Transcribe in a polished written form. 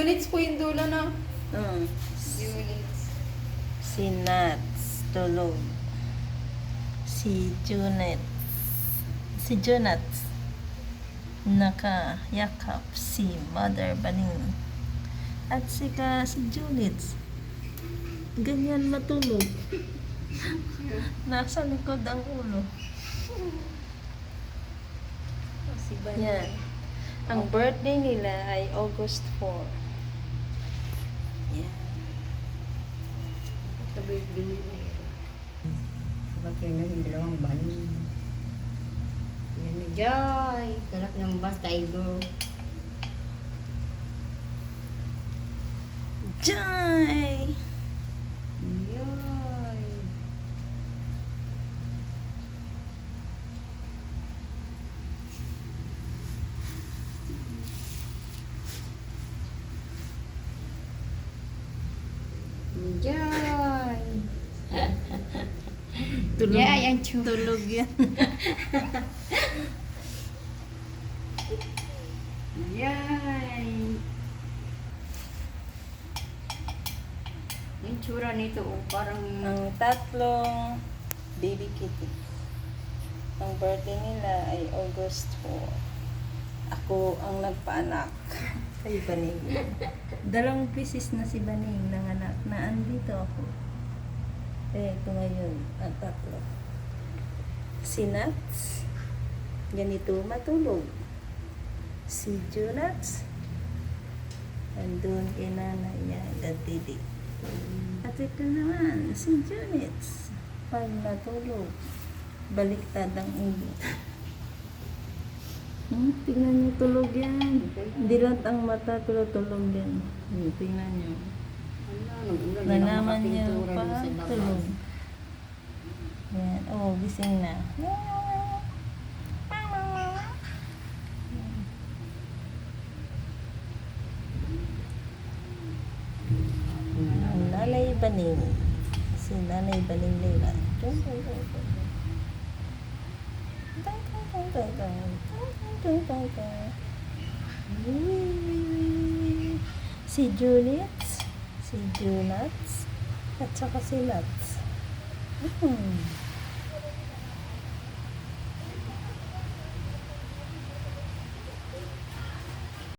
Junits po yung dulo, no? Mm. Junits. Si Nats, tulog. Si Junet. Si Junats, nakayakap si Mother Baning. At si Junits, ganyan matulog. Nasa likod ang ulo. Si Baning. Yan. Ang birthday nila ay August 4. Yan. Sabay din bakit na yung dalawang banin. Yan na Joy. Sarap ng bus tiger. Joy! Joy. Joy. Tulog. Yeah, yan chu. Tulog yan. Yan. Yung tsura nito, oh, parang Ang tatlong baby kitty. Ang birthday nila ay August 4. Ako ang nagpaanak kay Baning. 2 pieces na si Baning ng anak na andito ako. Eh, ito ngayon, ang tatlo. Si Nats, ganito matulog. Si Junats, andun kay nanay niya, dadidi. At ito naman, si Junits, pag natulog, baliktad ang ulo. Tingnan niyo, tulog yan. Dilat ang mata, tulog yan. Tingnan niyo. Nalaman niyo pa, tulog. Yan, oh, gising na. Ang Nanay Baning. Si Nanay Baning Leila. Si Junits, si Junats, at saka si Nats.